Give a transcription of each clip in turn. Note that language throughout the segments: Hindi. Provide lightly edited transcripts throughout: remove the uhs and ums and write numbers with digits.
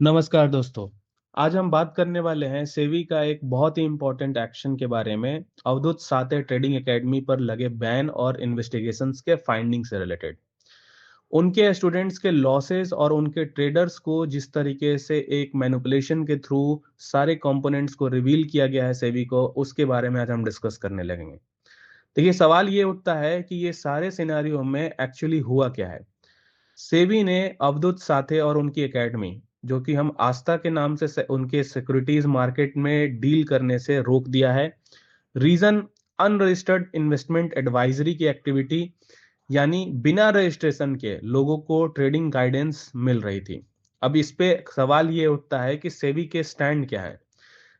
नमस्कार दोस्तों। आज हम बात करने वाले हैं सेबी का एक बहुत ही इम्पोर्टेंट एक्शन के बारे में, अवधूत साते ट्रेडिंग एकेडमी पर लगे बैन और इन्वेस्टिगेशंस के फाइंडिंग से रिलेटेड। उनके स्टूडेंट्स के लॉसेस और उनके ट्रेडर्स को जिस तरीके से एक मैनिपुलेशन के थ्रू सारे कंपोनेंट्स को रिवील किया गया है सेबी को, उसके बारे में आज हम डिस्कस करने लगेंगे। देखिए, सवाल ये उठता है कि ये सारे सिनेरियो में एक्चुअली हुआ क्या है। सेबी ने अवधूत साथे और उनकी एकेडमी, जो कि हम आस्था के नाम से उनके सिक्योरिटीज मार्केट में डील करने से रोक दिया है। रीजन, अनरजिस्टर्ड इन्वेस्टमेंट एडवाइजरी की एक्टिविटी, यानी बिना रजिस्ट्रेशन के लोगों को ट्रेडिंग गाइडेंस मिल रही थी। अब इस पे सवाल ये उठता है कि सेबी के स्टैंड क्या है।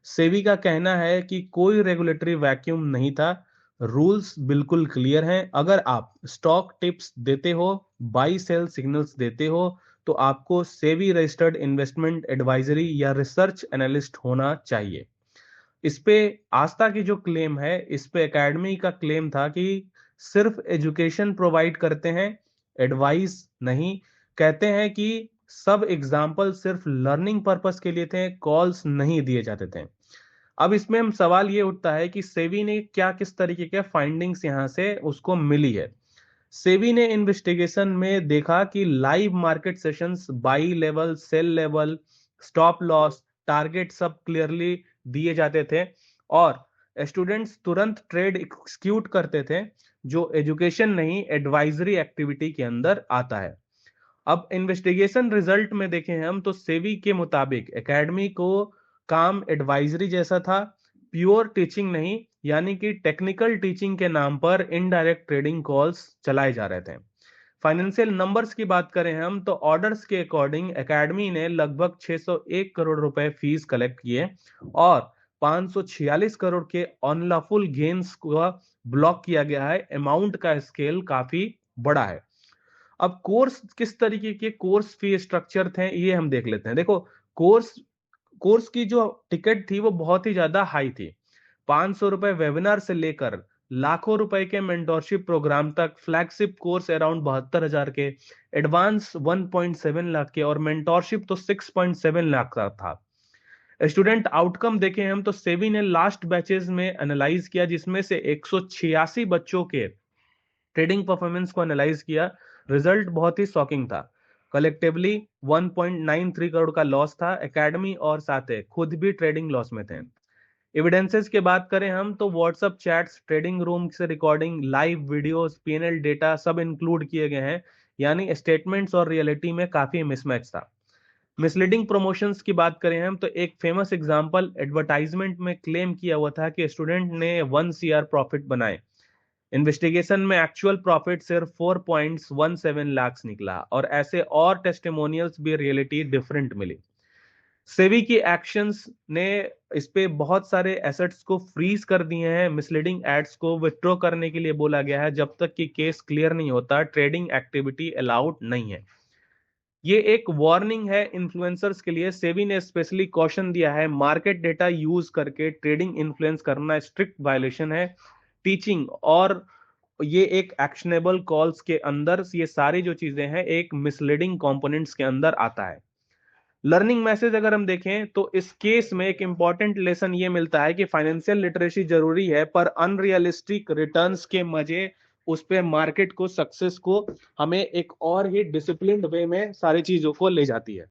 सेबी का कहना है कि कोई रेगुलेटरी वैक्यूम नहीं था, रूल्स बिल्कुल क्लियर हैं। अगर आप स्टॉक टिप्स देते हो, बाई सेल सिग्नल्स देते हो, तो आपको सेबी रजिस्टर्ड इन्वेस्टमेंट एडवाइजरी या रिसर्च एनालिस्ट होना चाहिए। इस पे आस्था की जो क्लेम है, इस पे एकेडमी का क्लेम था कि सिर्फ एजुकेशन प्रोवाइड करते हैं, एडवाइस नहीं। कहते हैं कि सब एग्जाम्पल सिर्फ लर्निंग पर्पस के लिए थे, कॉल्स नहीं दिए जाते थे। अब इसमें हम सवाल ये उठता है कि सेबी ने क्या किस तरीके के फाइंडिंग्स यहां से उसको मिली है। सेबी ने इन्वेस्टिगेशन में देखा कि live market sessions, buy level, sell level, stop loss, target सब क्लियरली दिए जाते थे और स्टूडेंट्स तुरंत ट्रेड एक्सिक्यूट करते थे, जो एजुकेशन नहीं, एडवाइजरी एक्टिविटी के अंदर आता है। अब इन्वेस्टिगेशन रिजल्ट में देखें हम, तो सेबी के मुताबिक एकेडमी को काम एडवाइजरी जैसा था, प्योर टीचिंग नहीं। यानी कि टेक्निकल टीचिंग के नाम पर इनडायरेक्ट ट्रेडिंग कॉल्स चलाए जा रहे थे। फाइनेंशियल नंबर्स की बात करें हम, तो ऑर्डर्स के अकॉर्डिंग एकेडमी ने लगभग 601 करोड़ रुपए फीस कलेक्ट किए और 546 करोड़ के अनलॉफुल गेन्स को ब्लॉक किया गया है। अमाउंट का स्केल काफी बड़ा है। अब कोर्स, किस तरीके के कोर्स फी स्ट्रक्चर थे, ये हम देख लेते हैं। देखो, कोर्स कोर्स की जो टिकट थी वो बहुत ही ज्यादा हाई थी। 500 रुपए वेबिनार से लेकर लाखों रुपए के मेंटोरशिप प्रोग्राम तक, फ्लैगशिप कोर्स अराउंड 72,000 के, एडवांस 1.7 लाख के और मेंटोरशिप तो 6.7 लाख का था। स्टूडेंट आउटकम देखें हम, तो सेबी ने लास्ट बैचेस में एनालाइज किया, जिसमें से 186 बच्चों के ट्रेडिंग परफॉर्मेंस को एनालाइज किया। रिजल्ट बहुत ही शॉकिंग था। कलेक्टिवली 1.93 करोड़ का लॉस था। एकेडमी और साथे खुद भी ट्रेडिंग लॉस में थे। एविडेंसेस की बात करें हम, तो व्हाट्सएप चैट्स, ट्रेडिंग रूम से recording, live videos, PNL data सब इंक्लूड किए गए हैं। यानी स्टेटमेंट्स और रियलिटी में काफी मिसमैच था। मिसलीडिंग प्रमोशंस की बात करें हम, तो एक फेमस एग्जांपल, एडवर्टाइजमेंट में क्लेम किया हुआ था कि स्टूडेंट ने 1 CR प्रॉफिट बनाए। इन्वेस्टिगेशन में एक्चुअल प्रॉफिट सिर्फ 4.17 लाख निकला और ऐसे और टेस्टिमोनियल्स भी रियलिटी डिफरेंट मिली। सेबी की एक्शंस ने इस पे बहुत सारे एसेट्स को फ्रीज कर दिए हैं। मिसलीडिंग एड्स को विथड्रॉ करने के लिए बोला गया है। जब तक कि केस क्लियर नहीं होता, ट्रेडिंग एक्टिविटी अलाउड नहीं है। ये एक वार्निंग है इन्फ्लुएंसर्स के लिए। सेबी ने स्पेशली कॉशन दिया है, मार्केट डेटा यूज करके ट्रेडिंग इन्फ्लुएंस करना स्ट्रिक्ट वायलेशन है। टीचिंग और ये एक एक्शनेबल कॉल्स के अंदर ये सारी जो चीजें हैं, एक मिसलीडिंग कंपोनेंट्स के अंदर आता है। लर्निंग मैसेज अगर हम देखें, तो इस केस में एक इंपॉर्टेंट लेसन ये मिलता है कि फाइनेंशियल लिटरेसी जरूरी है, पर अनरियलिस्टिक रिटर्न्स के मजे उस पे मार्केट को, सक्सेस को हमें एक और ही डिसिप्लिन्ड वे में सारी चीजों को ले जाती है।